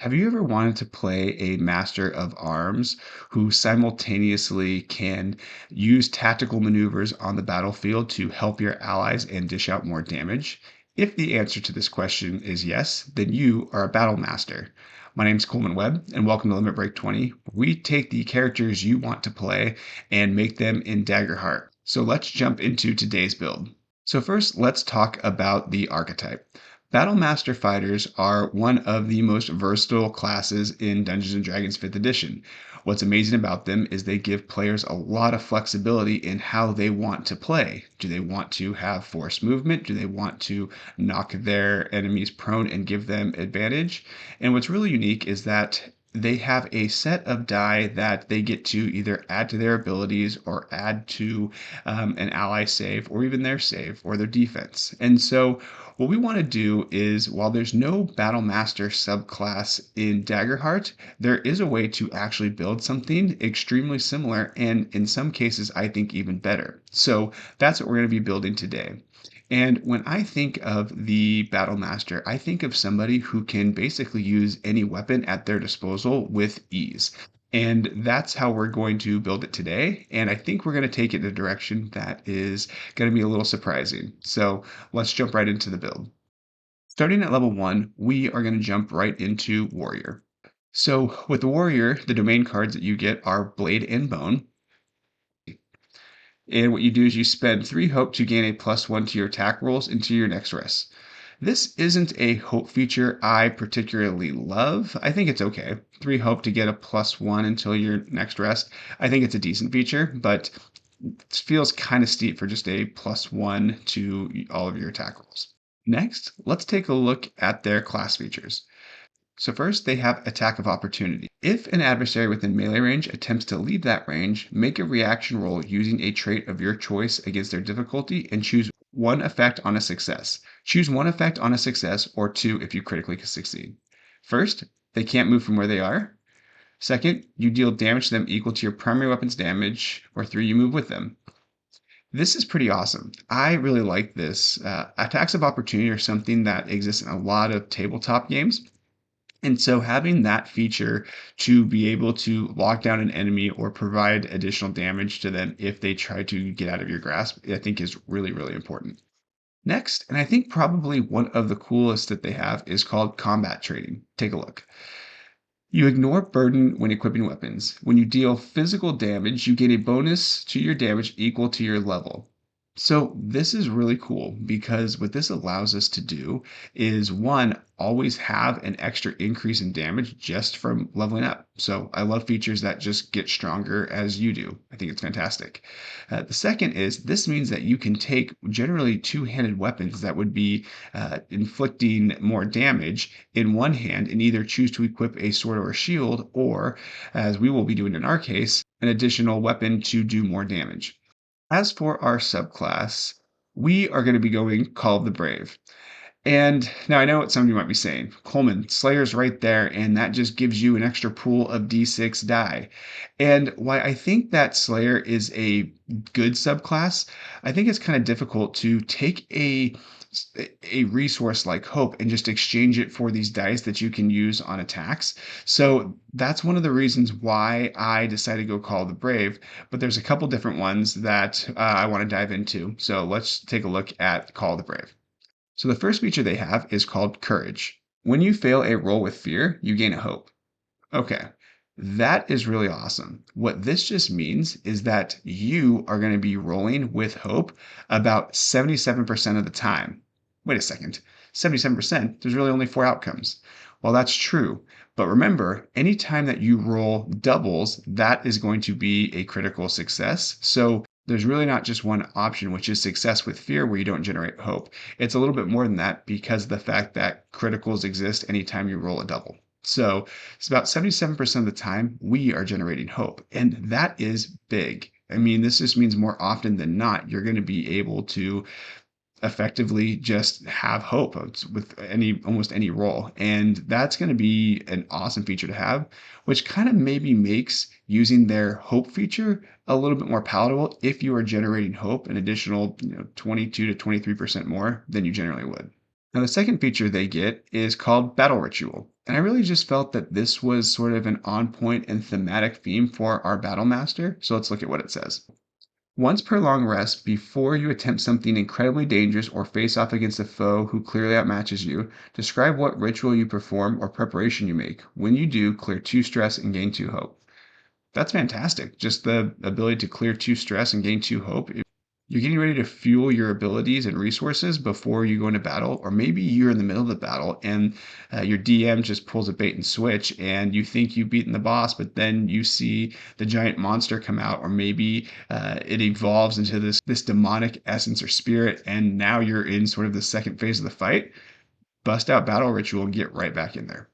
Have you ever wanted to play a master of arms who simultaneously can use tactical maneuvers on the battlefield to help your allies and dish out more damage? If the answer to this question is yes, then you are a Battlemaster. My name is Coleman Webb, and welcome to Limit Break 20. We take the characters you want to play and make them in Daggerheart. So let's jump into today's build. So first, let's talk about the archetype. Battlemaster fighters are one of the most versatile classes in Dungeons & Dragons 5th edition. What's amazing about them is they give players a lot of flexibility in how they want to play. Do they want to have force movement? Do they want to knock their enemies prone and give them advantage? And what's really unique is that they have a set of die that they get to either add to their abilities or add to an ally save or even their save or their defense. And so what we want to do is, while there's no Battlemaster subclass in Daggerheart, there is a way to actually build something extremely similar and in some cases I think even better. So that's what we're going to be building today. And when I think of the Battlemaster, I think of somebody who can basically use any weapon at their disposal with ease. And that's how we're going to build it today. And I think we're going to take it in a direction that is going to be a little surprising. So let's jump right into the build. Starting at level 1, we are going to jump right into Warrior. So with the Warrior, the domain cards that you get are Blade and Bone. And what you do is you spend 3 hope to gain a +1 to your attack rolls into your next rest. This isn't a hope feature I particularly love. I think it's okay. 3 hope to get a +1 until your next rest. I think it's a decent feature, but it feels kind of steep for just a +1 to all of your attack rolls. Next, let's take a look at their class features. So first, they have Attack of Opportunity. If an adversary within melee range attempts to leave that range, make a reaction roll using a trait of your choice against their difficulty and choose one effect on a success. Choose one effect on a success or 2 if you critically succeed. First, they can't move from where they are. Second, you deal damage to them equal to your primary weapon's damage, or 3, you move with them. This is pretty awesome. I really like this. Attacks of Opportunity are something that exists in a lot of tabletop games. And so having that feature to be able to lock down an enemy or provide additional damage to them if they try to get out of your grasp, I think is really, really important. Next, and I think probably one of the coolest that they have is called combat trading. Take a look. You ignore burden when equipping weapons. When you deal physical damage, you gain a bonus to your damage equal to your level. So this is really cool because what this allows us to do is, one, always have an extra increase in damage just from leveling up. So I love features that just get stronger as you do. I think it's fantastic. The second is this means that you can take generally two-handed weapons that would be inflicting more damage in one hand and either choose to equip a sword or a shield, or, as we will be doing in our case, an additional weapon to do more damage. As for our subclass, we are going to be going Call of the Brave. And now I know what some of you might be saying. Coleman, Slayer's right there, and that just gives you an extra pool of D6 die. And why I think that Slayer is a good subclass, I think it's kind of difficult to take a resource like Hope and just exchange it for these dice that you can use on attacks. So that's one of the reasons why I decided to go Call of the Brave. But there's a couple different ones that I want to dive into. So let's take a look at Call of the Brave. So the first feature they have is called Courage. When you fail a roll with fear, you gain a hope. Okay, that is really awesome. What this just means is that you are going to be rolling with hope about 77% of the time. Wait a second, 77%? There's really only 4 outcomes. Well, that's true. But remember, anytime that you roll doubles, that is going to be a critical success. So there's really not just one option, which is success with fear, where you don't generate hope. It's a little bit more than that because of the fact that criticals exist anytime you roll a double. So it's about 77% of the time we are generating hope. And that is big. I mean, this just means more often than not, you're going to be able to effectively just have hope with almost any role. And that's going to be an awesome feature to have, which kind of maybe makes using their hope feature a little bit more palatable if you are generating hope an additional 22 to 23% more than you generally would. Now, the second feature they get is called Battle Ritual. And I really just felt that this was sort of an on point and thematic theme for our Battlemaster. So let's look at what it says. Once per long rest, before you attempt something incredibly dangerous or face off against a foe who clearly outmatches you, describe what ritual you perform or preparation you make. When you do, clear 2 stress and gain 2 hope. That's fantastic. Just the ability to clear 2 stress and gain 2 hope. If you're getting ready to fuel your abilities and resources before you go into battle, or maybe you're in the middle of the battle and your DM just pulls a bait and switch and you think you've beaten the boss, but then you see the giant monster come out, or maybe it evolves into this demonic essence or spirit, and now you're in sort of the second phase of the fight. Bust out battle ritual and get right back in there.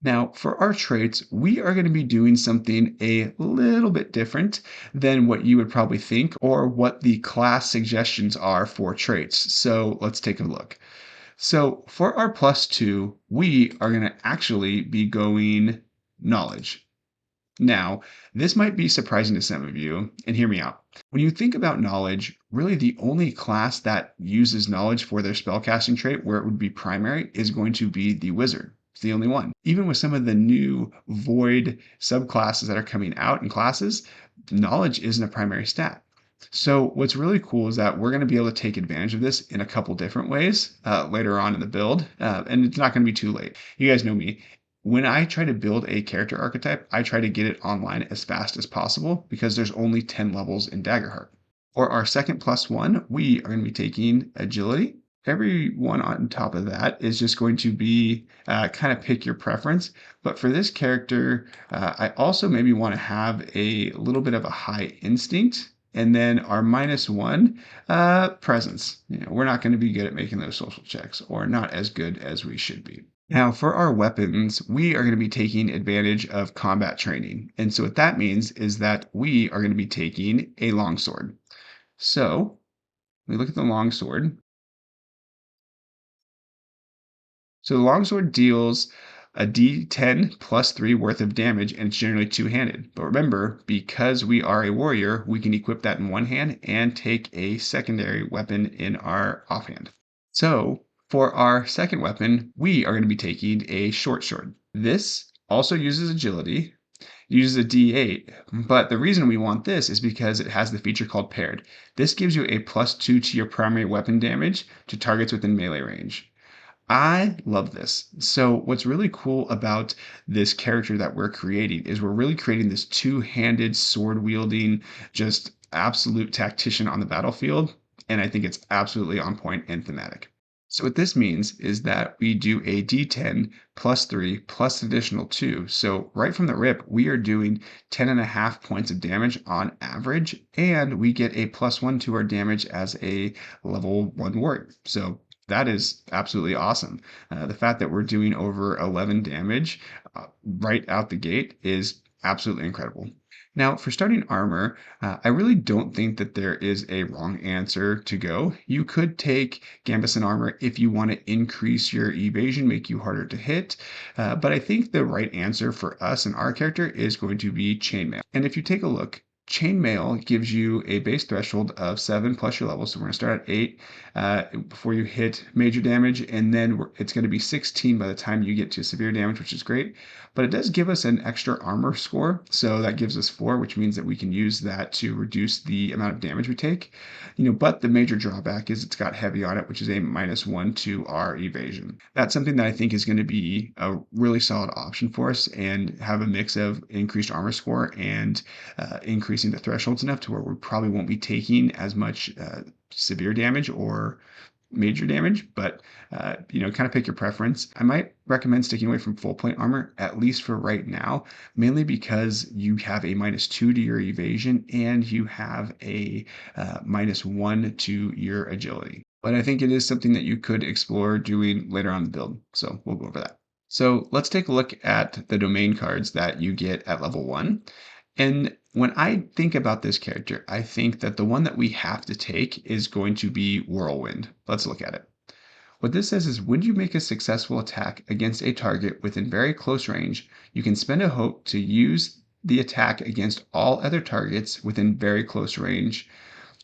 Now, for our traits, we are going to be doing something a little bit different than what you would probably think or what the class suggestions are for traits. So let's take a look. So for our +2, we are going to actually be going knowledge. Now, this might be surprising to some of you, and hear me out. When you think about knowledge, really the only class that uses knowledge for their spellcasting trait where it would be primary is going to be the wizard. It's the only one. Even with some of the new void subclasses that are coming out in classes, knowledge isn't a primary stat. So what's really cool is that we're going to be able to take advantage of this in a couple different ways later on in the build, and it's not going to be too late. You guys know me. When I try to build a character archetype, I try to get it online as fast as possible because there's only 10 levels in Daggerheart. For our second +1, we are going to be taking agility. Every one on top of that is just going to be kind of pick your preference. But for this character, I also maybe want to have a little bit of a high instinct. And then our -1, presence. We're not going to be good at making those social checks, or not as good as we should be. Now, for our weapons, we are going to be taking advantage of combat training. And so what that means is that we are going to be taking a longsword. So we look at the longsword. So the longsword deals a d10 plus 3 worth of damage, and it's generally two-handed. But remember, because we are a warrior, we can equip that in one hand and take a secondary weapon in our offhand. So for our second weapon, we are going to be taking a short sword. This also uses agility, uses a d8, but the reason we want this is because it has the feature called paired. This gives you a +2 to your primary weapon damage to targets within melee range. I love this. So what's really cool about this character that we're creating is we're really creating this two-handed sword wielding, just absolute tactician on the battlefield. And I think it's absolutely on point and thematic. So what this means is that we do a d10 plus 3 plus additional 2. So right from the rip, we are doing 10.5 points of damage on average, and we get a +1 to our damage as a level 1 warrior. So that is absolutely awesome. The fact that we're doing over 11 damage right out the gate is absolutely incredible. Now, for starting armor, I really don't think that there is a wrong answer to go. You could take Gambeson armor if you want to increase your evasion, make you harder to hit. But I think the right answer for us and our character is going to be chainmail. And if you take a look, chainmail gives you a base threshold of 7 plus your level. So we're going to start at 8 before you hit major damage, and then it's going to be 16 by the time you get to severe damage, which is great. But it does give us an extra armor score, so that gives us 4, which means that we can use that to reduce the amount of damage we take. But the major drawback is it's got heavy on it, which is a -1 to our evasion. That's something that I think is going to be a really solid option for us, and have a mix of increased armor score and increasing the thresholds enough to where we probably won't be taking as much severe damage or major damage, but kind of pick your preference. I might recommend sticking away from full plate armor, at least for right now, mainly because you have a -2 to your evasion and you have a -1 to your agility. But I think it is something that you could explore doing later on in the build, so we'll go over that. So let's take a look at the domain cards that you get at level 1. And when I think about this character, I think that the one that we have to take is going to be Whirlwind. Let's look at it. What this says is when you make a successful attack against a target within very close range, you can spend a hope to use the attack against all other targets within very close range.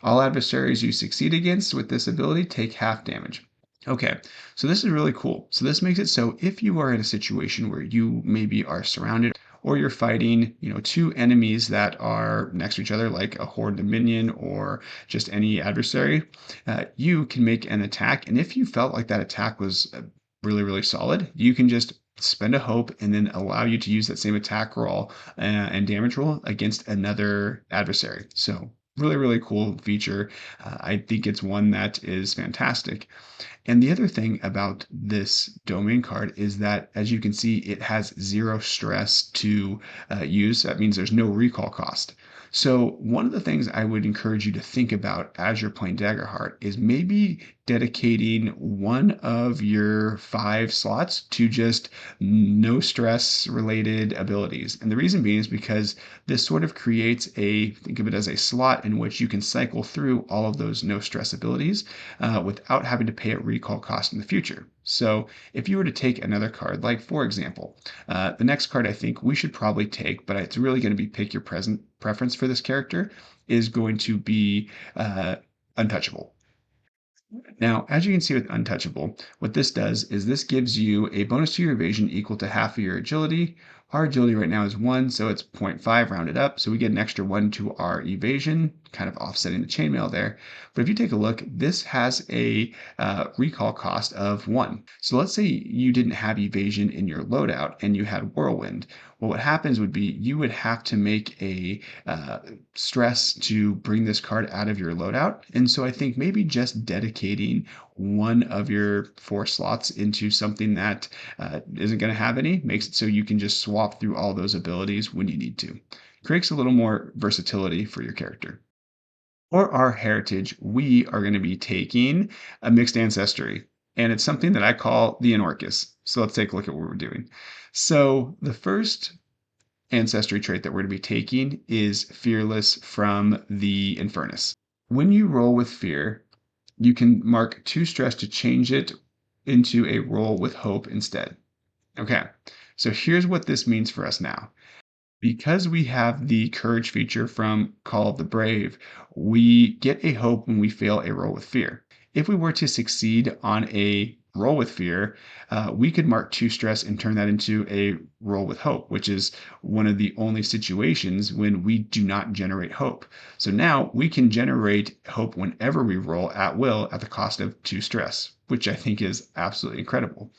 All adversaries you succeed against with this ability take half damage. Okay, so this is really cool. So this makes it so if you are in a situation where you maybe are surrounded or you're fighting, two enemies that are next to each other, like a horde of minion or just any adversary, you can make an attack. And if you felt like that attack was really, really solid, you can just spend a hope and then allow you to use that same attack roll and damage roll against another adversary. So really, really cool feature. I think it's one that is fantastic. And the other thing about this domain card is that, as you can see, it has zero stress to use. That means there's no recall cost. So one of the things I would encourage you to think about as you're playing Daggerheart is maybe dedicating one of your 5 slots to just no stress related abilities. And the reason being is because this sort of creates think of it as a slot in which you can cycle through all of those no stress abilities without having to pay a recall cost in the future. So if you were to take another card, like for example, the next card I think we should probably take, but it's really going to be pick your present preference for this character, is going to be Untouchable. Now, as you can see with Untouchable, what this does is this gives you a bonus to your evasion equal to half of your agility. Our agility right now is 1, so it's 0.5 rounded up. So we get an extra 1 to our evasion, kind of offsetting the chainmail there. But if you take a look, this has a recall cost of 1. So let's say you didn't have evasion in your loadout and you had Whirlwind. Well, what happens would be you would have to make a stress to bring this card out of your loadout. And so I think maybe just dedicating one of your 4 slots into something that isn't going to have any makes it so you can just swap through all those abilities when you need to. Creates a little more versatility for your character. For our heritage, we are going to be taking a mixed ancestry, and it's something that I call the Anorcus. So let's take a look at what we're doing. So the first ancestry trait that we're going to be taking is Fearless from the Infernus. When you roll with Fear, you can mark 2 stress to change it into a roll with Hope instead. Okay, so here's what this means for us now. Because we have the courage feature from Call of the Brave, we get a hope when we fail a roll with fear. If we were to succeed on a roll with fear, we could mark 2 stress and turn that into a roll with hope, which is one of the only situations when we do not generate hope. So now we can generate hope whenever we roll at will at the cost of 2 stress, which I think is absolutely incredible.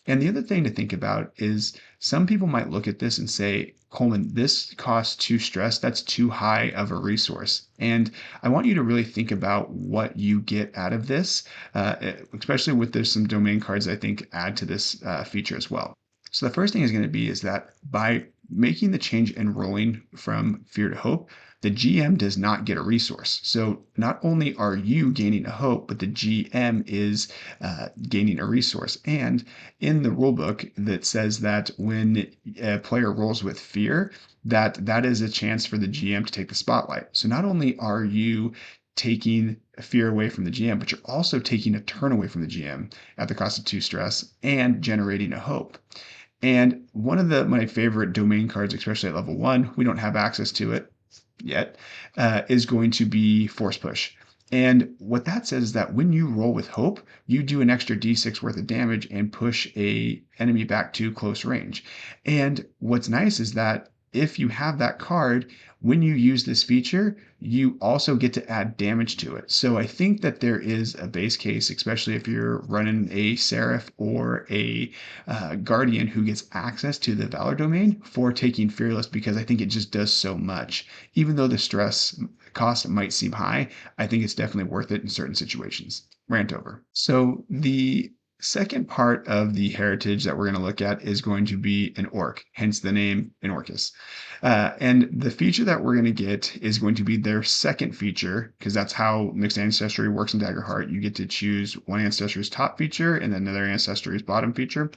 And the other thing to think about is some people might look at this and say, Coleman, this costs 2 stress. That's too high of a resource. And I want you to really think about what you get out of this, especially with there's some domain cards I think add to this feature as well. So the first thing is going to be is that by making the change in rolling from fear to hope, the GM does not get a resource. So not only are you gaining a hope, but the GM is gaining a resource. And in the rulebook that says that when a player rolls with fear, that is a chance for the GM to take the spotlight. So not only are you taking fear away from the GM, but you're also taking a turn away from the GM at the cost of 2 stress and generating a hope. And one of my favorite domain cards, especially at level 1, we don't have access to it yet, is going to be Force Push. And what that says is that when you roll with hope, you do an extra d6 worth of damage and push a enemy back to close range. And what's nice is that if you have that card, when you use this feature, you also get to add damage to it. So I think that there is a base case, especially if you're running a Seraph or a Guardian who gets access to the Valor domain for taking Fearless, because I think it just does so much. Even though the stress cost might seem high, I think it's definitely worth it in certain situations. Rant over. So the second part of the heritage that we're going to look at is going to be an orc, hence the name Anorcus. And the feature that we're going to get is going to be their second feature, because that's how mixed ancestry works in Daggerheart. You get to choose one ancestry's top feature and then another ancestry's bottom feature.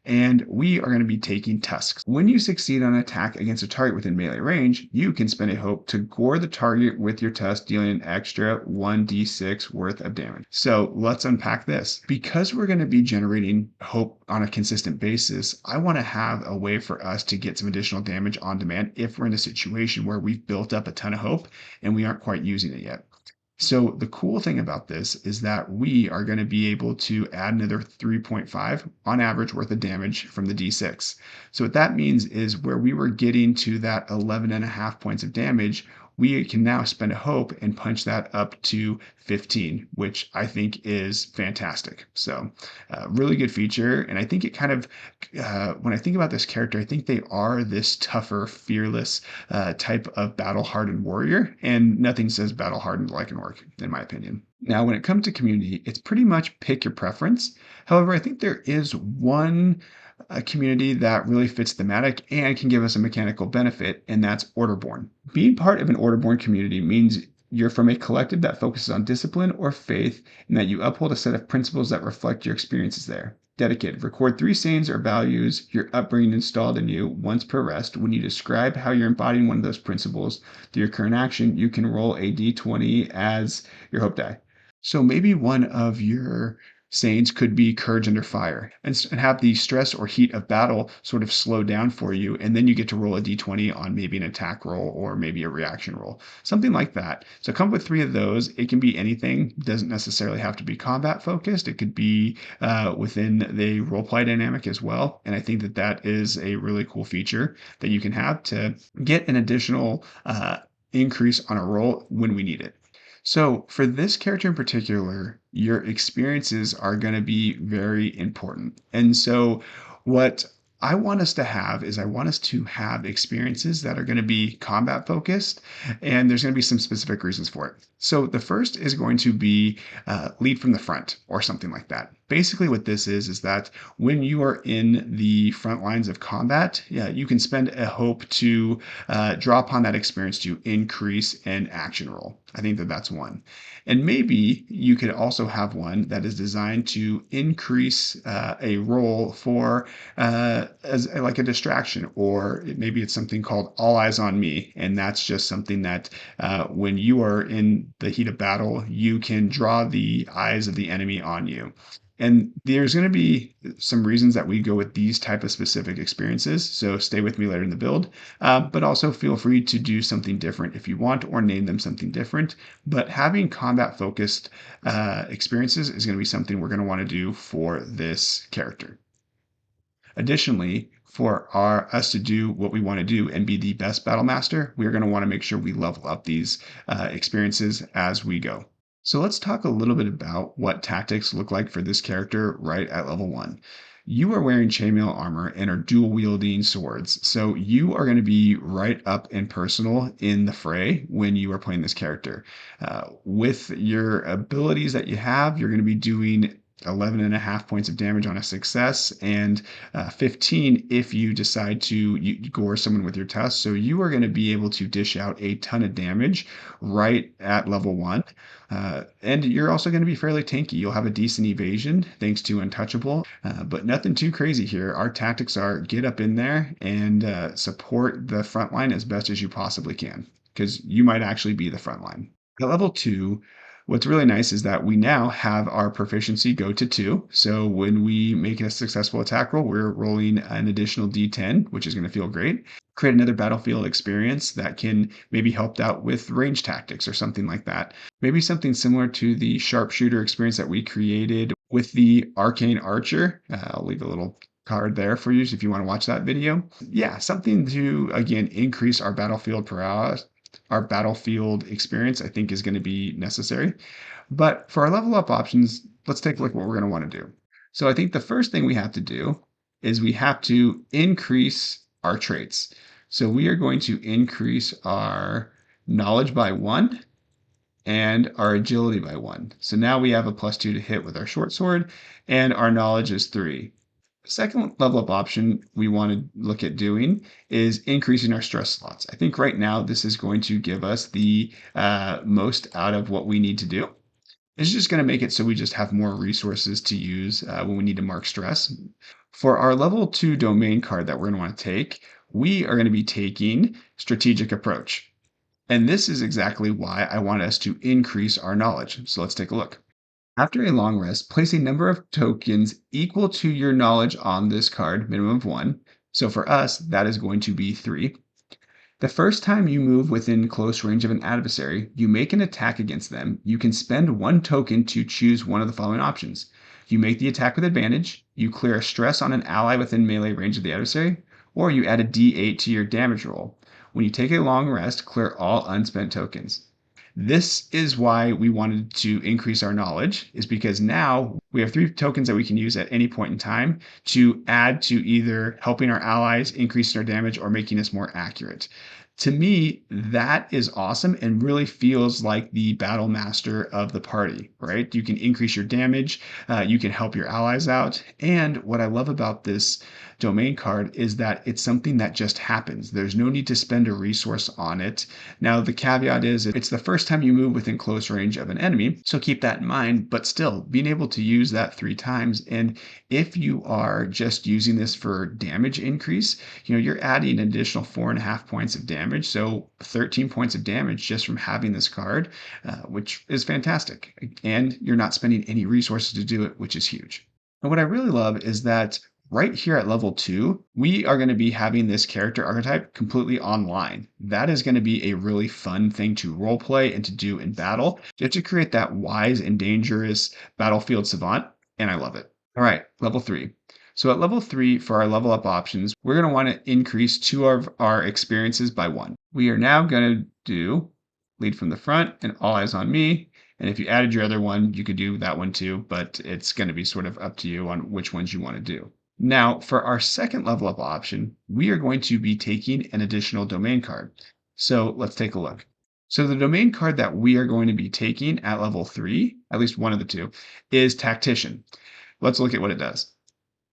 And we are going to be taking Tusks. When you succeed on an attack against a target within melee range, you can spend a hope to gore the target with your tusk, dealing an extra 1d6 worth of damage. So let's unpack this. Because we're going to be generating hope on a consistent basis, I want to have a way for us to get some additional damage on demand if we're in a situation where we've built up a ton of hope and we aren't quite using it yet. So the cool thing about this is that we are going to be able to add another 3.5 on average worth of damage from the D6. So what that means is where we were getting to that 11 and a half points of damage, we can now spend a hope and punch that up to 15, which I think is fantastic. So really good feature. And I think it kind of, when I think about this character, I think they are this tougher, fearless type of battle hardened warrior, and nothing says battle hardened like an orc, in my opinion. Now, when it comes to community, it's pretty much pick your preference. However, I think there is one community that really fits thematic and can give us a mechanical benefit, and that's Orderborn. Being part of an Orderborn community means you're from a collective that focuses on discipline or faith, and that you uphold a set of principles that reflect your experiences there. Dedicated. Record three sayings or values your upbringing installed in you once per rest. When you describe how you're embodying one of those principles through your current action, you can roll a d20 as your hope die. So maybe one of your sayings could be courage under fire and have the stress or heat of battle sort of slow down for you. And then you get to roll a d20 on maybe an attack roll or maybe a reaction roll, something like that. So come with three of those. It can be anything, it doesn't necessarily have to be combat focused. It could be within the role play dynamic as well. And I think that that is a really cool feature that you can have to get an additional increase on a roll when we need it. So, for this character in particular, your experiences are going to be very important. And so, what I want us to have is I want us to have experiences that are going to be combat focused, and there's going to be some specific reasons for it. So, the first is going to be lead from the front or something like that. Basically, what this is that when you are in the front lines of combat, yeah, you can spend a hope to draw upon that experience to increase an action roll. I think that that's one. And maybe you could also have one that is designed to increase a roll for as like a distraction, or maybe it's something called all eyes on me. And that's just something that when you are in the heat of battle, you can draw the eyes of the enemy on you. And there's going to be some reasons that we go with these type of specific experiences. So stay with me later in the build, but also feel free to do something different if you want, or name them something different. But having combat focused experiences is going to be something we're going to want to do for this character. Additionally, for us to do what we want to do and be the best Battlemaster, we're going to want to make sure we level up these experiences as we go. So let's talk a little bit about what tactics look like for this character right at level 1. You are wearing chainmail armor and are dual wielding swords. So you are going to be right up and personal in the fray when you are playing this character. With your abilities that you have, you're going to be doing 11 and a half points of damage on a success, and 15 if you decide to gore someone with your tusk. So you are going to be able to dish out a ton of damage right at level 1. And you're also going to be fairly tanky. You'll have a decent evasion thanks to Untouchable, but nothing too crazy here. Our tactics are get up in there and support the front line as best as you possibly can, because you might actually be the front line. At level 2, what's really nice is that we now have our proficiency go to 2. So when we make a successful attack roll, we're rolling an additional d10, which is going to feel great. Create another battlefield experience that can maybe help out with range tactics or something like that. Maybe something similar to the sharpshooter experience that we created with the arcane archer. I'll leave a little card there for you if you want to watch that video. Yeah, something to, again, increase our battlefield prowess. Our battlefield experience, I think, is going to be necessary. But for our level up options, let's take a look at what we're going to want to do. So I think the first thing we have to do is we have to increase our traits. So we are going to increase our knowledge by 1 and our agility by 1. So now we have a +2 to hit with our short sword, and our knowledge is 3. Second level up option we want to look at doing is increasing our stress slots. I think right now this is going to give us the most out of what we need to do. It's just going to make it so we just have more resources to use when we need to mark stress. For our level 2 domain card that we're going to want to take, we are going to be taking strategic approach. And this is exactly why I want us to increase our knowledge. So let's take a look. After a long rest, place a number of tokens equal to your knowledge on this card, minimum of 1. So for us, that is going to be 3. The first time you move within close range of an adversary, you make an attack against them. You can spend one token to choose one of the following options. You make the attack with advantage, you clear a stress on an ally within melee range of the adversary, or you add a d8 to your damage roll. When you take a long rest, clear all unspent tokens. This is why we wanted to increase our knowledge, is because now we have 3 tokens that we can use at any point in time to add to either helping our allies, increasing our damage, or making us more accurate. To me, that is awesome and really feels like the battle master of the party, right? You can increase your damage, you can help your allies out. And what I love about this domain card is that it's something that just happens. There's no need to spend a resource on it. Now, the caveat is it's the first time you move within close range of an enemy, so keep that in mind, but still being able to use that 3 times. And if you are just using this for damage increase, you're adding an additional 4.5 points of damage. So 13 points of damage just from having this card, which is fantastic. And you're not spending any resources to do it, which is huge. And what I really love is that right here at level 2, we are going to be having this character archetype completely online. That is going to be a really fun thing to roleplay and to do in battle, just to create that wise and dangerous battlefield savant, and I love it. All right, level 3. So at level 3, for our level up options, we're going to want to increase 2 of our experiences by 1. We are now going to do lead from the front and all eyes on me. And if you added your other one, you could do that one too, but it's going to be sort of up to you on which ones you want to do. Now, for our second level up option, we are going to be taking an additional domain card. So let's take a look. So the domain card that we are going to be taking at level 3, at least one of the 2, is Tactician. Let's look at what it does.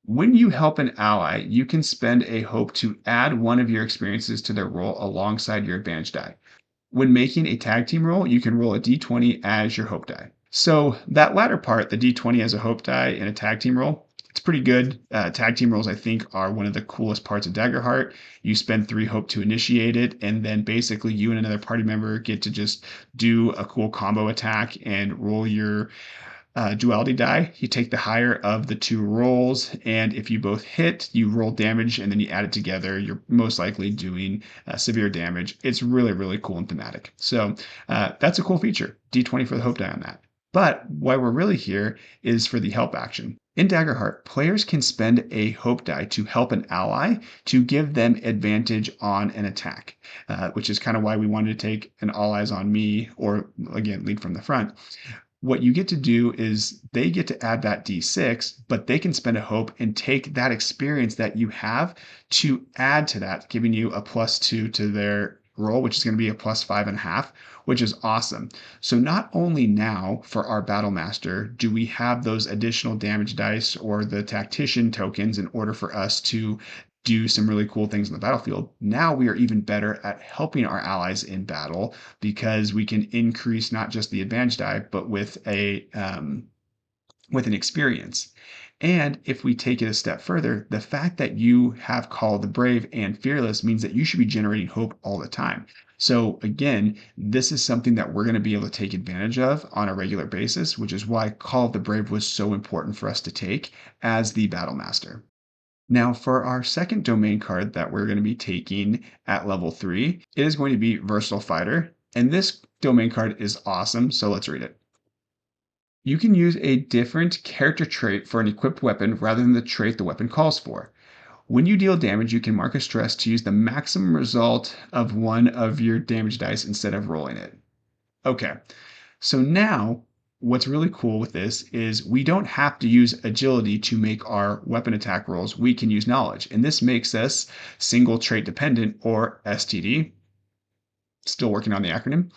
When you help an ally, you can spend a hope to add one of your experiences to their roll alongside your advantage die. When making a tag team roll, you can roll a d20 as your hope die. So that latter part, the d20 as a hope die in a tag team roll, it's pretty good. Tag team rolls, I think, are one of the coolest parts of Daggerheart. You spend 3 hope to initiate it, and then basically you and another party member get to just do a cool combo attack and roll your duality die. You take the higher of the 2 rolls, and if you both hit, you roll damage, and then you add it together. You're most likely doing severe damage. It's really, really cool and thematic. So that's a cool feature. D20 for the hope die on that. But why we're really here is for the help action. In Daggerheart, players can spend a hope die to help an ally to give them advantage on an attack, which is kind of why we wanted to take an all eyes on me, or again, lead from the front. What you get to do is they get to add that d6, but they can spend a hope and take that experience that you have to add to that, giving you a +2 to their roll, which is going to be a +5.5, which is awesome. So not only now for our Battlemaster do we have those additional damage dice or the tactician tokens in order for us to do some really cool things in the battlefield. Now we are even better at helping our allies in battle because we can increase not just the advantage die, but with an experience. And if we take it a step further, the fact that you have Call of the Brave and Fearless means that you should be generating hope all the time. So again, this is something that we're going to be able to take advantage of on a regular basis, which is why Call of the Brave was so important for us to take as the Battlemaster. Now, for our second domain card that we're going to be taking at level 3, it is going to be Versatile Fighter. And this domain card is awesome, so let's read it. You can use a different character trait for an equipped weapon rather than the trait the weapon calls for. When you deal damage, you can mark a stress to use the maximum result of one of your damage dice instead of rolling it. Okay, so now what's really cool with this is we don't have to use agility to make our weapon attack rolls. We can use knowledge, and this makes us single trait dependent, or STD. Still working on the acronym.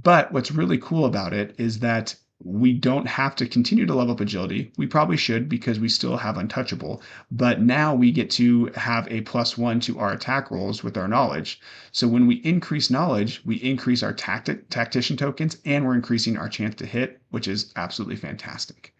But what's really cool about it is that we don't have to continue to level up agility. We probably should because we still have untouchable, but now we get to have a +1 to our attack rolls with our knowledge. So when we increase knowledge, we increase our tactician tokens, and we're increasing our chance to hit, which is absolutely fantastic.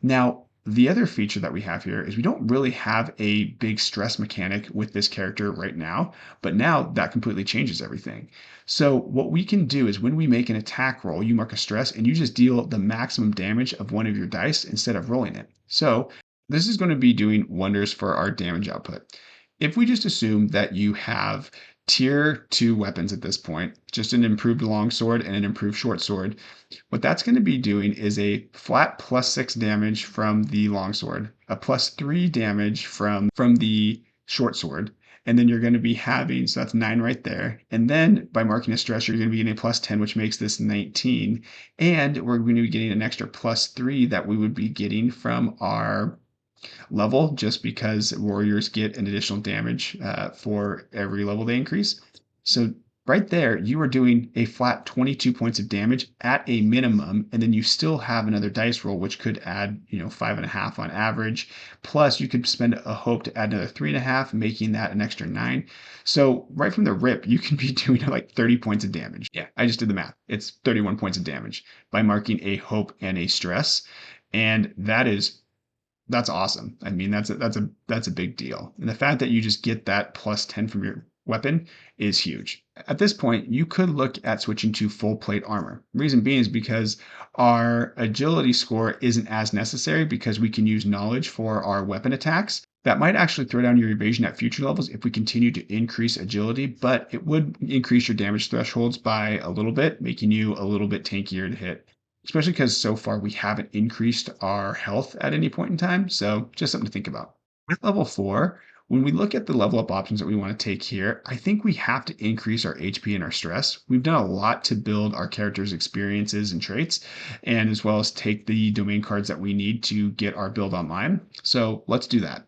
Now, the other feature that we have here is we don't really have a big stress mechanic with this character right now, but now that completely changes everything. So what we can do is when we make an attack roll, you mark a stress and you just deal the maximum damage of one of your dice instead of rolling it. So this is going to be doing wonders for our damage output. If we just assume that you have tier 2 weapons at this point, just an improved longsword and an improved short sword. What that's going to be doing is a flat +6 damage from the longsword, a +3 damage from the short sword, and then you're going to be having, so that's 9 right there. And then by marking a stress, you're going to be getting a +10, which makes this 19. And we're going to be getting an extra +3 that we would be getting from our level, just because warriors get an additional damage for every level they increase. So right there, you are doing a flat 22 points of damage at a minimum, and then you still have another dice roll, which could add, 5.5 on average. Plus, you could spend a hope to add another 3.5, making that an extra 9. So right from the rip, you can be doing like 30 points of damage. Yeah, I just did the math. It's 31 points of damage by marking a hope and a stress. And that's awesome. I mean, that's a big deal. And the fact that you just get that +10 from your weapon is huge. At this point, you could look at switching to full plate armor. Reason being is because our agility score isn't as necessary because we can use knowledge for our weapon attacks. That might actually throw down your evasion at future levels if we continue to increase agility, but it would increase your damage thresholds by a little bit, making you a little bit tankier to hit, especially because so far we haven't increased our health at any point in time. So just something to think about. With level 4, when we look at the level up options that we want to take here, I think we have to increase our HP and our stress. We've done a lot to build our character's experiences and traits, and as well as take the domain cards that we need to get our build online. So let's do that.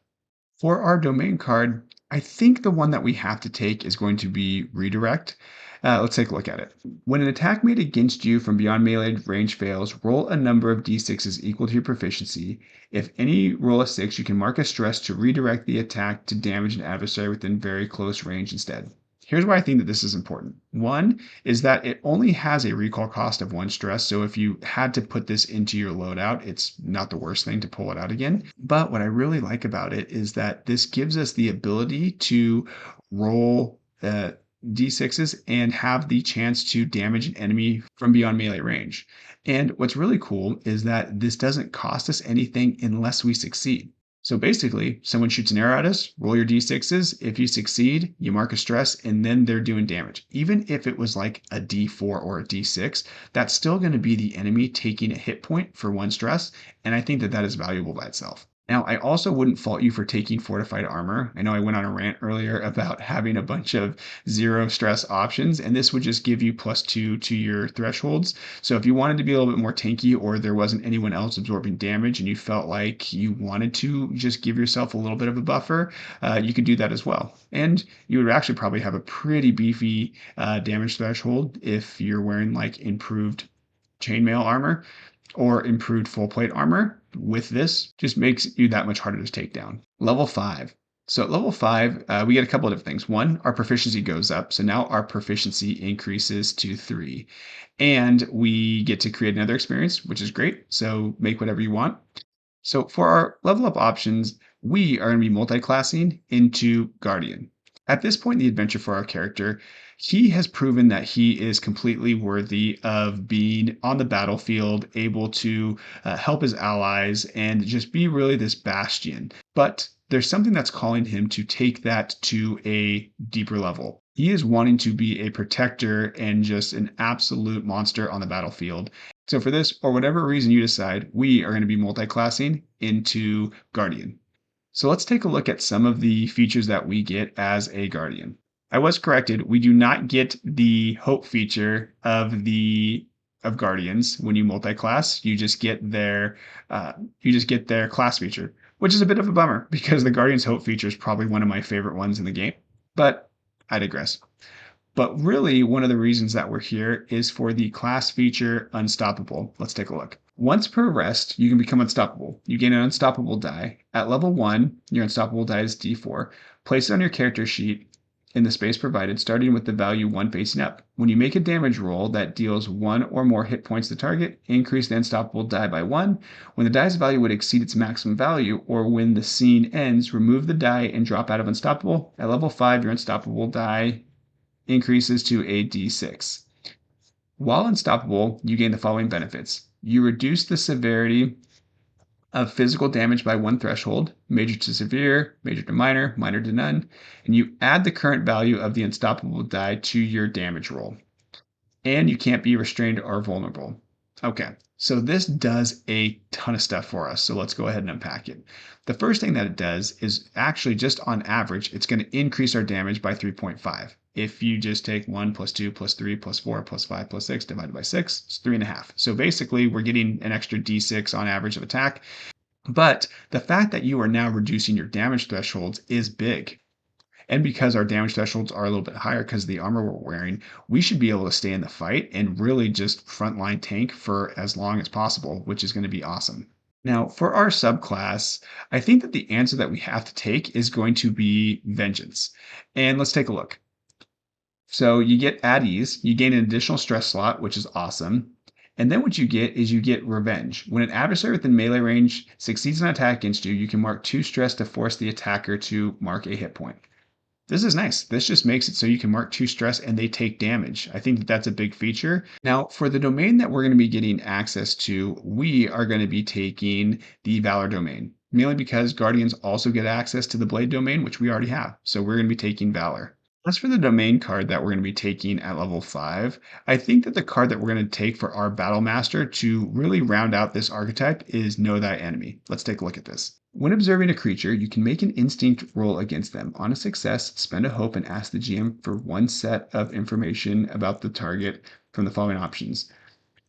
For our domain card, I think the one that we have to take is going to be redirect. Let's take a look at it. When an attack made against you from beyond melee range fails, roll a number of d6s equal to your proficiency. If any roll a 6, you can mark a stress to redirect the attack to damage an adversary within very close range instead. Here's why I think that this is important. One is that it only has a recall cost of 1 stress, so if you had to put this into your loadout, it's not the worst thing to pull it out again. But what I really like about it is that this gives us the ability to roll d6s and have the chance to damage an enemy from beyond melee range. And what's really cool is that this doesn't cost us anything unless we succeed. So basically, someone shoots an arrow at us, roll your d6s. If you succeed, you mark a stress, and then they're doing damage. Even if it was like a d4 or a d6, that's still going to be the enemy taking a hit point for 1 stress, and I think that that is valuable by itself. Now, I also wouldn't fault you for taking fortified armor. I know I went on a rant earlier about having a bunch of 0 stress options, and this would just give you +2 to your thresholds. So if you wanted to be a little bit more tanky, or there wasn't anyone else absorbing damage and you felt like you wanted to just give yourself a little bit of a buffer, you could do that as well. And you would actually probably have a pretty beefy damage threshold if you're wearing like improved chainmail armor or improved full plate armor. With this, just makes you that much harder to take down. Level 5. So at level 5, we get a couple of different things. One, our proficiency goes up. So now our proficiency increases to 3. And we get to create another experience, which is great. So make whatever you want. So for our level up options, we are going to be multi-classing into Guardian. At this point in the adventure for our character, he has proven that he is completely worthy of being on the battlefield, able to help his allies, and just be really this bastion. But there's something that's calling him to take that to a deeper level. He is wanting to be a protector and just an absolute monster on the battlefield. So for this, or whatever reason you decide, we are going to be multi-classing into Guardian. So let's take a look at some of the features that we get as a Guardian. I was corrected. We do not get the hope feature of Guardians when you multi-class. You just get their class feature, which is a bit of a bummer because the Guardian's hope feature is probably one of my favorite ones in the game. But I digress. But really, one of the reasons that we're here is for the class feature Unstoppable. Let's take a look. Once per rest, you can become unstoppable. You gain an unstoppable die. At level 1, your unstoppable die is d4. Place it on your character sheet in the space provided, starting with the value 1 facing up. When you make a damage roll that deals 1 or more hit points to the target, increase the unstoppable die by 1. When the die's value would exceed its maximum value, or when the scene ends, remove the die and drop out of unstoppable. At level 5, your unstoppable die increases to a d6. While unstoppable, you gain the following benefits. You reduce the severity of physical damage by one threshold, major to severe, major to minor, minor to none, and you add the current value of the unstoppable die to your damage roll. And you can't be restrained or vulnerable. Okay, so this does a ton of stuff for us. So let's go ahead and unpack it. The first thing that it does is actually just on average, it's going to increase our damage by 3.5. If you just take 1 plus 2 plus 3 plus 4 plus 5 plus 6 divided by 6, it's 3.5. So basically, we're getting an extra d6 on average of attack. But the fact that you are now reducing your damage thresholds is big. And because our damage thresholds are a little bit higher because of the armor we're wearing, we should be able to stay in the fight and really just frontline tank for as long as possible, which is going to be awesome. Now, for our subclass, I think that the answer that we have to take is going to be Vengeance. And let's take a look. So you get at ease, you gain an additional stress slot, which is awesome. And then what you get is you get Revenge. When an adversary within melee range succeeds an attack against you, you can mark 2 stress to force the attacker to mark a hit point. This is nice. This just makes it so you can mark 2 stress and they take damage. I think that that's a big feature. Now, for the domain that we're going to be getting access to, we are going to be taking the Valor domain, mainly because Guardians also get access to the Blade domain, which we already have. So we're going to be taking Valor. As for the domain card that we're going to be taking at level 5, I think that the card that we're going to take for our Battlemaster to really round out this archetype is Know Thy Enemy. Let's take a look at this. When observing a creature, you can make an instinct roll against them. On a success, spend a hope and ask the GM for one set of information about the target from the following options: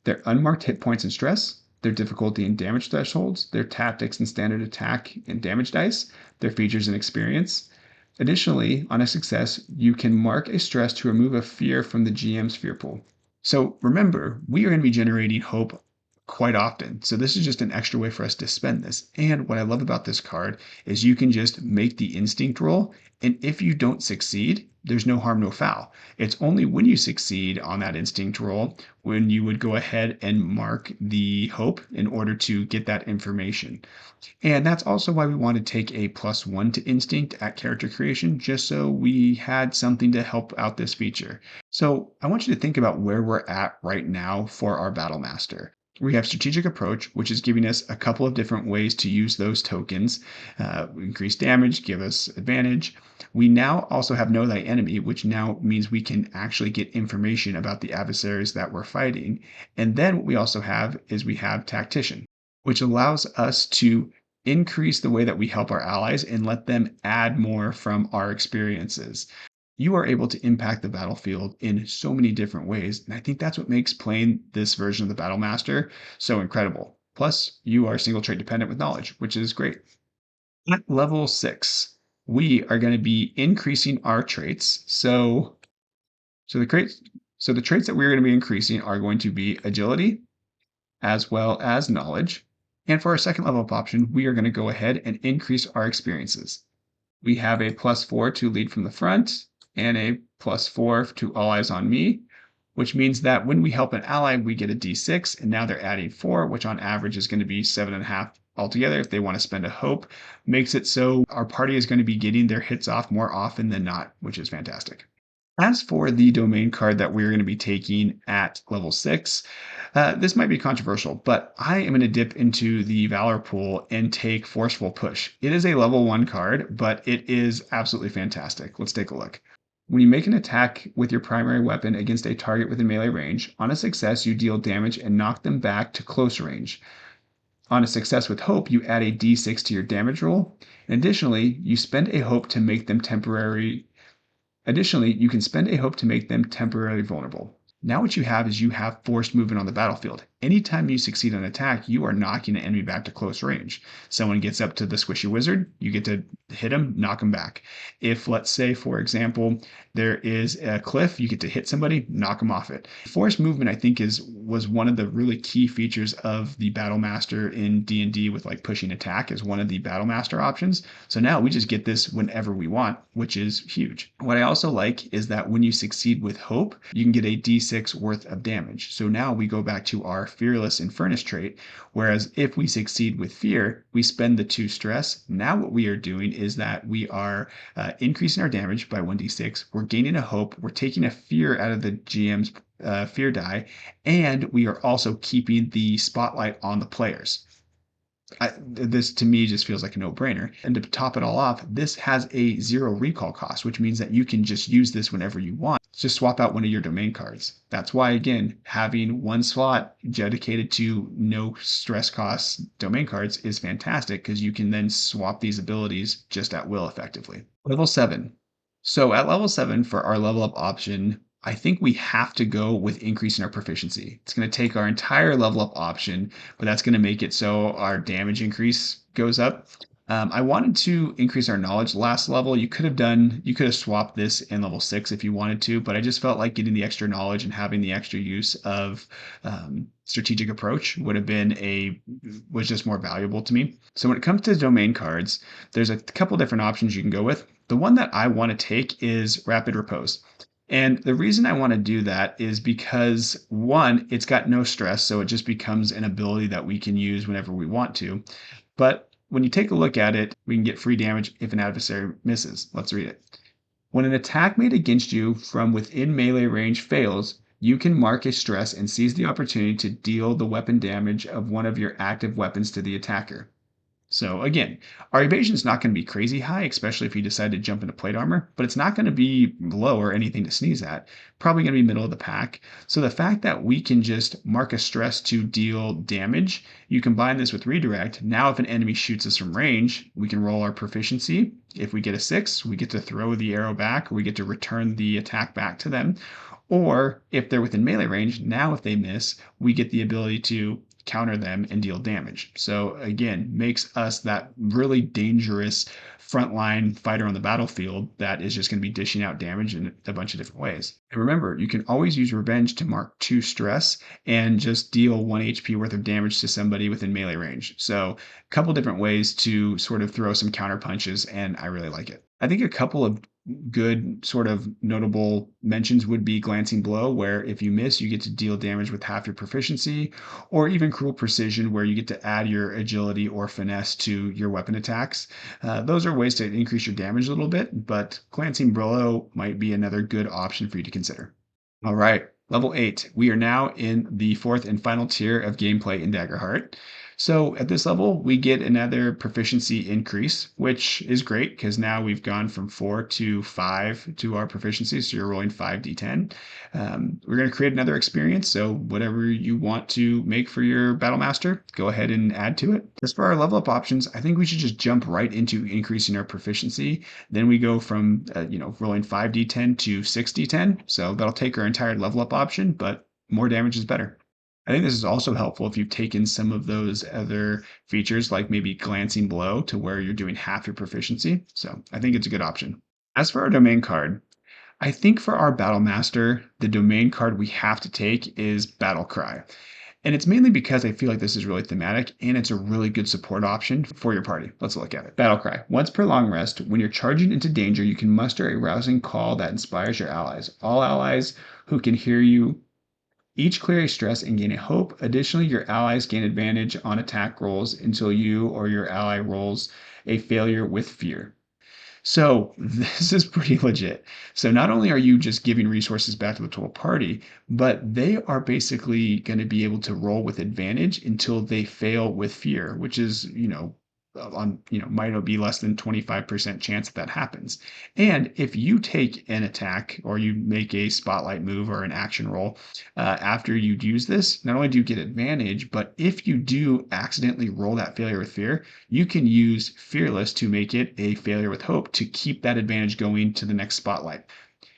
their unmarked hit points and stress, their difficulty and damage thresholds, their tactics and standard attack and damage dice, their features and experience. Additionally, on a success, you can mark a stress to remove a fear from the GM's fear pool. So remember, we are going to be generating hope quite often. So this is just an extra way for us to spend this. And what I love about this card is you can just make the instinct roll. And if you don't succeed, there's no harm, no foul. It's only when you succeed on that instinct roll when you would go ahead and mark the hope in order to get that information. And that's also why we want to take a +1 to instinct at character creation, just so we had something to help out this feature. So I want you to think about where we're at right now for our Battlemaster. We have strategic approach, which is giving us a couple of different ways to use those tokens. Increase damage, give us advantage. We now also have Know Thy Enemy, which now means we can actually get information about the adversaries that we're fighting. And then what we also have is we have Tactician, which allows us to increase the way that we help our allies and let them add more from our experiences. You are able to impact the battlefield in so many different ways. And I think that's what makes playing this version of the Battlemaster so incredible. Plus, you are single trait dependent with knowledge, which is great. At level 6, we are going to be increasing our traits. So the traits, so the traits that we're going to be increasing are going to be agility as well as knowledge. And for our second level up option, we are going to go ahead and increase our experiences. We have a +4 to lead from the front and a +4 to all eyes on me, which means that when we help an ally, we get a d6, and now they're adding 4, which on average is going to be 7.5 altogether if they want to spend a hope. Makes it so our party is going to be getting their hits off more often than not, which is fantastic. As for the domain card that we're going to be taking at level 6, this might be controversial, but I am going to dip into the Valor pool and take Forceful Push. It is a level 1 card, but it is absolutely fantastic. Let's take a look. When you make an attack with your primary weapon against a target within melee range, on a success, you deal damage and knock them back to close range. On a success with Hope, you add a d6 to your damage roll. And additionally, you spend a hope to make them temporary Additionally, you can spend a hope to make them temporarily vulnerable. Now what you have is you have forced movement on the battlefield. Anytime you succeed on an attack, you are knocking an enemy back to close range. Someone gets up to the squishy wizard, you get to hit him, knock him back. If, let's say, for example, there is a cliff, you get to hit somebody, knock them off it. Forced movement, I think, was one of the really key features of the Battlemaster in D&D with like pushing attack as one of the Battlemaster options. So now we just get this whenever we want, which is huge. What I also like is that when you succeed with Hope, you can get a d6 worth of damage. So now we go back to our Fearless and Furnace trait, whereas if we succeed with Fear, we spend the 2 stress. Now what we are doing is that we are increasing our damage by 1d6. We're gaining a Hope. We're taking a Fear out of the GM's Fear die, and we are also keeping the spotlight on the players. This to me just feels like a no-brainer. And to top it all off, this has a 0 recall cost, which means that you can just use this whenever you want. Just swap out one of your domain cards. That's why, again, having one slot dedicated to no stress costs domain cards is fantastic because you can then swap these abilities just at will effectively. Level 7. So at level 7 for our level up option, I think we have to go with increasing our proficiency. It's going to take our entire level up option, but that's going to make it so our damage increase goes up. I wanted to increase our knowledge last level. You could have swapped this in level 6 if you wanted to, but I just felt like getting the extra knowledge and having the extra use of strategic approach was just more valuable to me. So when it comes to domain cards, there's a couple different options you can go with. The one that I want to take is Rapid Repose. And the reason I want to do that is because one, it's got no stress, so it just becomes an ability that we can use whenever we want to. But when you take a look at it, we can get free damage if an adversary misses. Let's read it. When an attack made against you from within melee range fails, you can mark a stress and seize the opportunity to deal the weapon damage of one of your active weapons to the attacker. So again, our evasion is not going to be crazy high, especially if you decide to jump into plate armor, but it's not going to be low or anything to sneeze at. Probably going to be middle of the pack. So the fact that we can just mark a stress to deal damage, you combine this with redirect. Now if an enemy shoots us from range, we can roll our proficiency. If we get a 6, we get to throw the arrow back, or we get to return the attack back to them. Or if they're within melee range, now if they miss, we get the ability to counter them and deal damage. So again, makes us that really dangerous frontline fighter on the battlefield that is just going to be dishing out damage in a bunch of different ways. And remember, you can always use revenge to mark 2 stress and just deal 1 HP worth of damage to somebody within melee range. So a couple different ways to sort of throw some counter punches, and I really like it. I think a couple of good sort of notable mentions would be Glancing Blow, where if you miss, you get to deal damage with half your proficiency, or even Cruel Precision, where you get to add your agility or finesse to your weapon attacks. Those are ways to increase your damage a little bit, but Glancing Blow might be another good option for you to consider. All right, level 8. We are now in the fourth and final tier of gameplay in Daggerheart. So at this level, we get another proficiency increase, which is great because now we've gone from 4 to 5 to our proficiency. So you're rolling 5d10. We're going to create another experience. So whatever you want to make for your Battlemaster, go ahead and add to it. As for our level up options, I think we should just jump right into increasing our proficiency. Then we go from rolling 5d10 to 6d10. So that'll take our entire level up option, but more damage is better. I think this is also helpful if you've taken some of those other features, like maybe Glancing Blow, to where you're doing half your proficiency. So I think it's a good option. As for our domain card, I think for our Battlemaster, the domain card we have to take is Battle Cry. And it's mainly because I feel like this is really thematic and it's a really good support option for your party. Let's look at it. Battle Cry. Once per long rest, when you're charging into danger, you can muster a rousing call that inspires your allies. All allies who can hear you each clear a stress and gain a hope. Additionally, your allies gain advantage on attack rolls until you or your ally rolls a failure with fear. So this is pretty legit. So not only are you just giving resources back to the total party, but they are basically going to be able to roll with advantage until they fail with fear, which is, might be less than 25% chance that happens. And if you take an attack or you make a spotlight move or an action roll after you use this, not only do you get advantage, but if you do accidentally roll that failure with fear, you can use Fearless to make it a failure with hope to keep that advantage going to the next spotlight.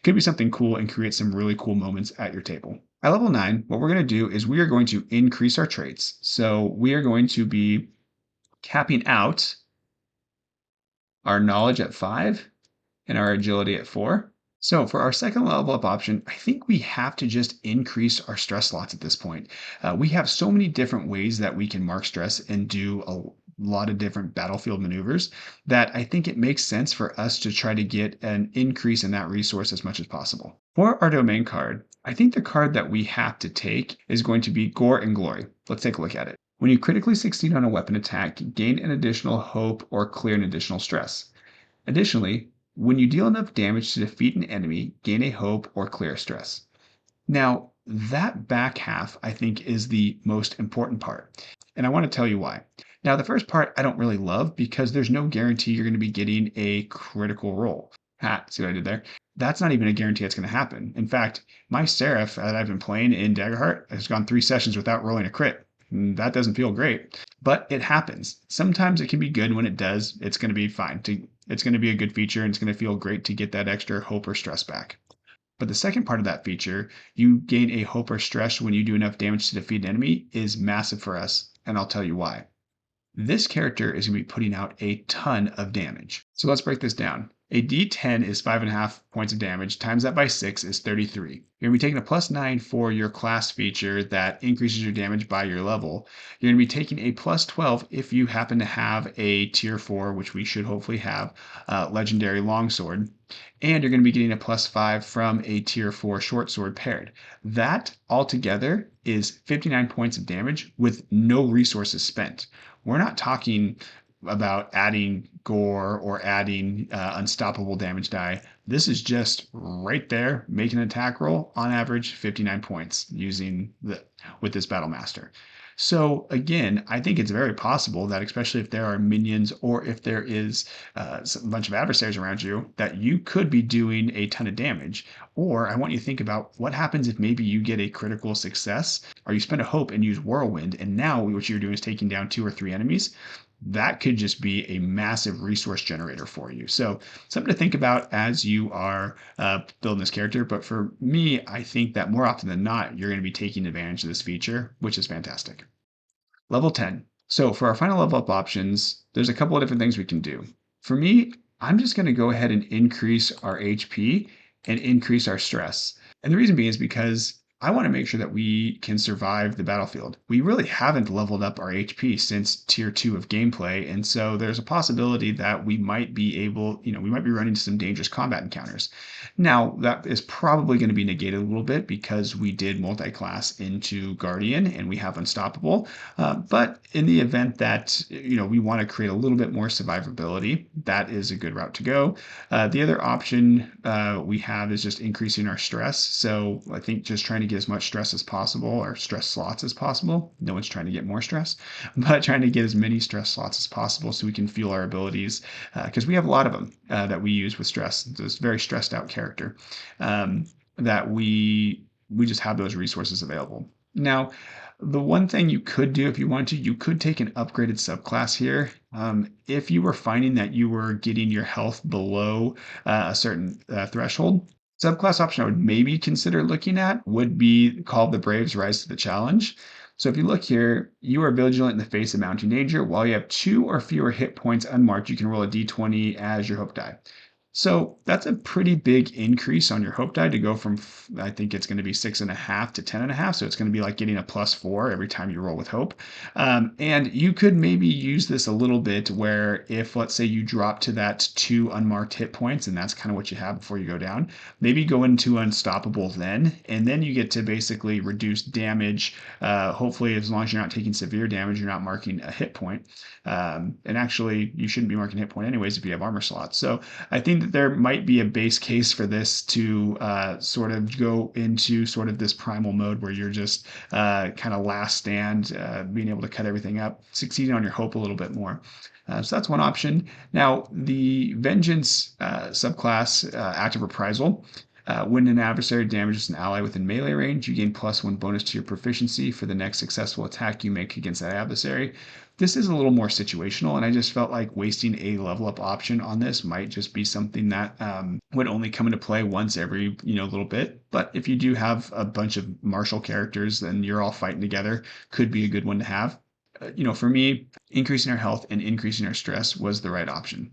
Could be something cool and create some really cool moments at your table. At level 9, what we're going to do is we are going to increase our traits. So we are going to be capping out our knowledge at 5 and our agility at 4. So for our second level up option, I think we have to just increase our stress slots at this point. We have so many different ways that we can mark stress and do a lot of different battlefield maneuvers that I think it makes sense for us to try to get an increase in that resource as much as possible. For our domain card, I think the card that we have to take is going to be Gore and Glory. Let's take a look at it. When you critically succeed on a weapon attack, gain an additional hope or clear an additional stress. Additionally, when you deal enough damage to defeat an enemy, gain a hope or clear a stress. Now, that back half, I think, is the most important part. And I want to tell you why. Now, the first part I don't really love because there's no guarantee you're going to be getting a critical roll. Ha, see what I did there? That's not even a guarantee that's going to happen. In fact, my Seraph that I've been playing in Daggerheart has gone 3 sessions without rolling a crit. That doesn't feel great, but it happens. Sometimes it can be good when it does. It's going to be fine. It's going to be a good feature and it's going to feel great to get that extra hope or stress back. But the second part of that feature, you gain a hope or stress when you do enough damage to defeat an enemy, is massive for us, and I'll tell you why. This character is going to be putting out a ton of damage. So let's break this down. A D10 is 5.5 points of damage, times that by 6 is 33. You're going to be taking a +9 for your class feature that increases your damage by your level. You're going to be taking a +12 if you happen to have a tier 4, which we should hopefully have, legendary longsword. And you're going to be getting a +5 from a tier 4 short sword paired. That altogether is 59 points of damage with no resources spent. We're not talking about adding gore or adding unstoppable damage die. This is just right there making an attack roll on average 59 points using with this Battlemaster. So again, I think it's very possible that especially if there are minions or if there is a bunch of adversaries around you, that you could be doing a ton of damage. Or I want you to think about what happens if maybe you get a critical success or you spend a hope and use whirlwind, and now what you're doing is taking down 2 or 3 enemies. That could just be a massive resource generator for you. So something to think about as you are building this character. But for me, I think that more often than not, you're going to be taking advantage of this feature, which is fantastic. Level 10. So for our final level up options, there's a couple of different things we can do. For me, I'm just going to go ahead and increase our HP and increase our stress. And the reason being is because I want to make sure that we can survive the battlefield. We really haven't leveled up our HP since tier 2 of gameplay, and so there's a possibility that we might be able, we might be running into some dangerous combat encounters. Now, that is probably going to be negated a little bit because we did multi-class into Guardian and we have Unstoppable. But in the event that we want to create a little bit more survivability, that is a good route to go. The other option we have is just increasing our stress. So I think just trying to get as much stress as possible or stress slots as possible. No one's trying to get more stress, but trying to get as many stress slots as possible so we can fuel our abilities because we have a lot of them that we use with stress. This very stressed out character that we just have those resources available. Now, the one thing you could do if you want to, you could take an upgraded subclass here. If you were finding that you were getting your health below a certain threshold, subclass option I would maybe consider looking at would be called the Braves Rise to the Challenge. So if you look here, you are vigilant in the face of mounting danger. While you have 2 or fewer hit points unmarked, you can roll a d20 as your hope die. So that's a pretty big increase on your hope die to go from, I think it's going to be 6.5 to 10.5. So it's going to be like getting a +4 every time you roll with hope. And you could maybe use this a little bit where if, let's say, you drop to that 2 unmarked hit points, and that's kind of what you have before you go down, maybe go into Unstoppable then, and then you get to basically reduce damage. Hopefully, as long as you're not taking severe damage, you're not marking a hit point. And actually, you shouldn't be marking hit point anyways if you have armor slots. So I think that there might be a base case for this to sort of go into sort of this primal mode where you're just kind of last stand, being able to cut everything up, succeeding on your hope a little bit more. So that's one option. Now, the Vengeance subclass, Active Reprisal. When an adversary damages an ally within melee range, you gain +1 bonus to your proficiency for the next successful attack you make against that adversary. This is a little more situational, and I just felt like wasting a level up option on this might just be something that would only come into play once every little bit. But if you do have a bunch of martial characters, then you're all fighting together, could be a good one to have. For me, increasing our health and increasing our stress was the right option.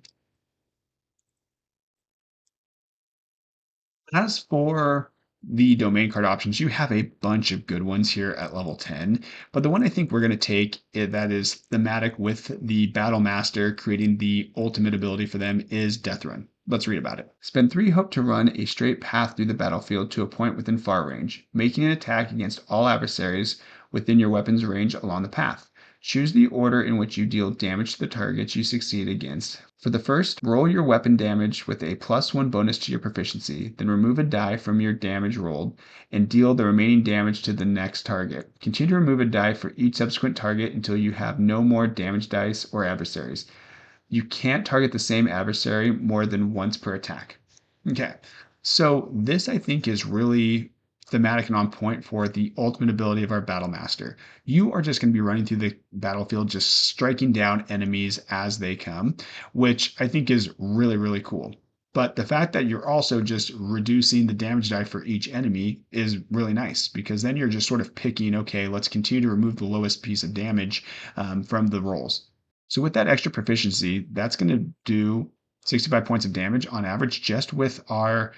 As for the domain card options, you have a bunch of good ones here at level 10. But the one I think we're going to take that is thematic with the Battlemaster, creating the ultimate ability for them, is Death Run. Let's read about it. Spend 3 hope to run a straight path through the battlefield to a point within far range, making an attack against all adversaries within your weapon's range along the path. Choose the order in which you deal damage to the targets you succeed against. For the first, roll your weapon damage with a +1 bonus to your proficiency, then remove a die from your damage rolled and deal the remaining damage to the next target. Continue to remove a die for each subsequent target until you have no more damage dice or adversaries. You can't target the same adversary more than once per attack. Okay, so this I think is really thematic and on point for the ultimate ability of our Battlemaster. You are just going to be running through the battlefield, just striking down enemies as they come, which I think is really, really cool. But the fact that you're also just reducing the damage die for each enemy is really nice because then you're just sort of picking, okay, let's continue to remove the lowest piece of damage from the rolls. So with that extra proficiency, that's going to do 65 points of damage on average just with our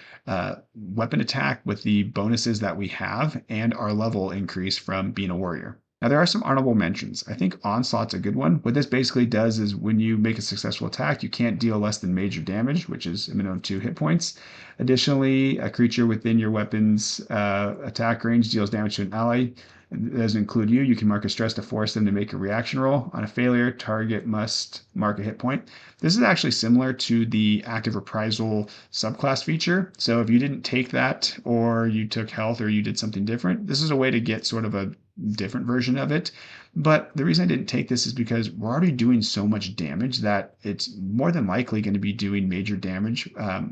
weapon attack with the bonuses that we have and our level increase from being a warrior. Now, there are some honorable mentions. I think Onslaught's a good one. What this basically does is when you make a successful attack, you can't deal less than major damage, which is a minimum of 2 hit points. Additionally, a creature within your weapon's attack range deals damage to an ally. It doesn't include you. You can mark a stress to force them to make a reaction roll. On a failure, target must mark a hit point. This is actually similar to the active reprisal subclass feature. So if you didn't take that or you took health or you did something different, this is a way to get sort of a different version of it. But the reason I didn't take this is because we're already doing so much damage that it's more than likely going to be doing major damage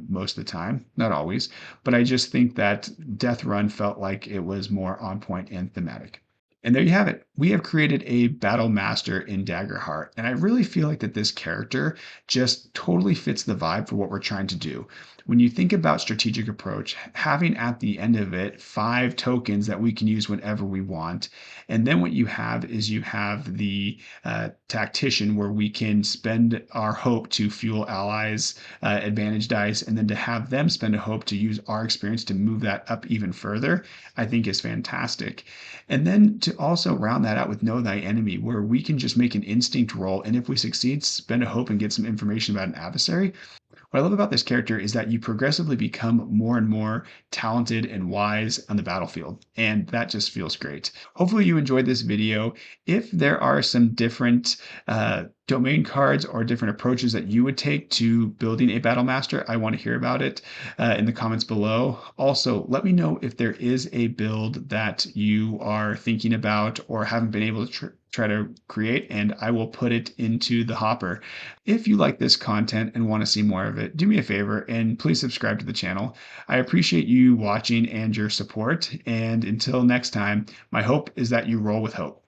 most of the time, not always. But I just think that Death Run felt like it was more on point and thematic. And there you have it. We have created a Battle Master in Daggerheart. And I really feel like that this character just totally fits the vibe for what we're trying to do. When you think about strategic approach, having at the end of it 5 tokens that we can use whenever we want. And then what you have is you have the tactician where we can spend our hope to fuel allies advantage dice and then to have them spend a hope to use our experience to move that up even further, I think is fantastic. And then to also round that out with Know Thy Enemy, where we can just make an instinct roll. And if we succeed, spend a hope and get some information about an adversary. What I love about this character is that you progressively become more and more talented and wise on the battlefield, and that just feels great. Hopefully you enjoyed this video. If there are some different domain cards or different approaches that you would take to building a Battle Master, I want to hear about it in the comments below. Also, let me know if there is a build that you are thinking about or haven't been able to try to create, and I will put it into the hopper. If you like this content and want to see more of it, do me a favor and please subscribe to the channel. I appreciate you watching and your support. And until next time, my hope is that you roll with hope.